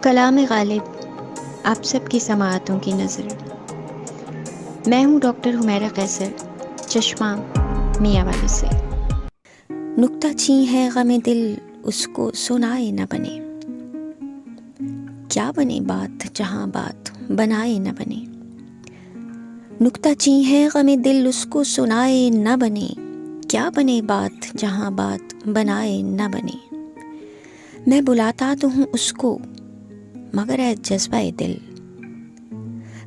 کلام غالب آپ سب کی سماعتوں کی نظر۔ میں ہوں ڈاکٹر حمیرہ قیصر، چشمہ میاں والی سے۔ نکتہ چین ہے غم دل اس کو سنائے نہ بنے، کیا بنے بات جہاں بات بنائے نہ بنے۔ نکتہ چین ہے غم دل اس کو سنائے نہ بنے، کیا بنے بات جہاں بات بنائے نہ بنے۔ میں بلاتا تو ہوں اس کو مگر ہے جذبہ دل،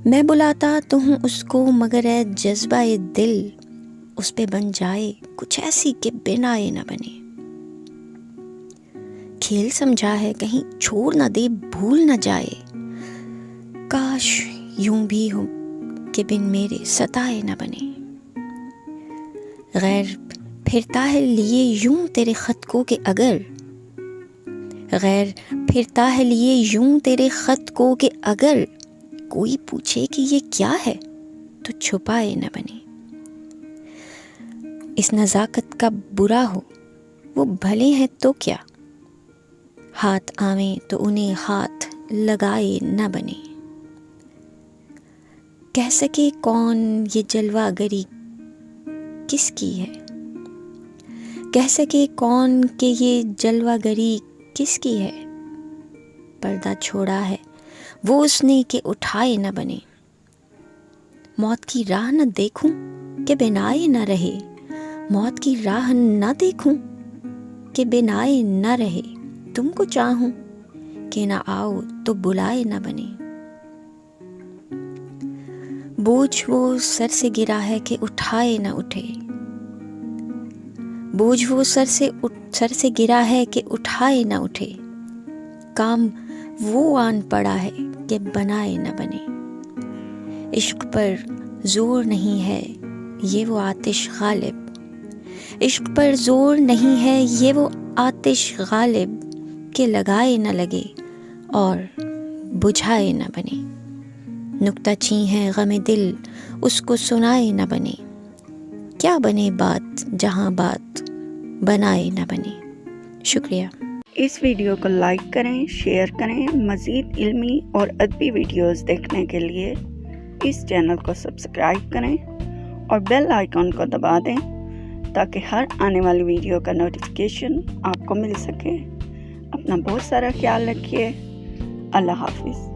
میں بلاتا تو ہوں اس کو مگر ہے جذبہ دل، اس پہ بن جائے کچھ ایسی کہ بنائے نہ بنے۔ کھیل سمجھا ہے کہیں چھوڑ نہ دے بھول نہ جائے، کاش یوں بھی ہو کہ بن میرے ستائے نہ بنے۔ غیر پھرتا ہے لیے یوں تیرے خط کو کہ اگر، غیر پھرتا ہے لیے یوں تیرے خط کو کہ اگر کوئی پوچھے کہ یہ کیا ہے تو چھپائے نہ بنے۔ اس نزاکت کا برا ہو وہ بھلے ہیں تو کیا، ہاتھ آویں تو انہیں ہاتھ لگائے نہ بنے۔ کہہ سکے کون یہ جلوہ گری کس کی ہے، کہہ سکے کون کہ یہ جلوہ گری کس کی ہے، پردہ چھوڑا ہے وہ اس نے کہ اٹھائے نہ بنے۔ موت کی راہ نہ دیکھوں کہ بنائے نہ رہے، موت کی راہ نہ دیکھوں کہ بنائے نہ رہے، تم کو چاہوں کہ نہ آؤ تو بلائے نہ بنے۔ بوجھ وہ سر سے گرا ہے کہ اٹھائے نہ اٹھے، بوجھ وہ سر سے گرا ہے کہ اٹھائے نہ اٹھے، کام وہ آن پڑا ہے کہ بنائے نہ بنے۔ عشق پر زور نہیں ہے یہ وہ آتش غالب، عشق پر زور نہیں ہے یہ وہ آتش غالب، کہ لگائے نہ لگے اور بجھائے نہ بنے۔ نکتہ چین ہے غم دل اس کو سنائے نہ بنے، کیا بنے بات جہاں بات بنائے نہ بنے۔ شکریہ۔ اس ویڈیو کو لائک کریں، شیئر کریں۔ مزید علمی اور ادبی ویڈیوز دیکھنے کے لیے اس چینل کو سبسکرائب کریں اور بیل آئیکن کو دبا دیں تاکہ ہر آنے والی ویڈیو کا نوٹیفیکیشن آپ کو مل سکے۔ اپنا بہت سارا خیال رکھیے۔ اللہ حافظ۔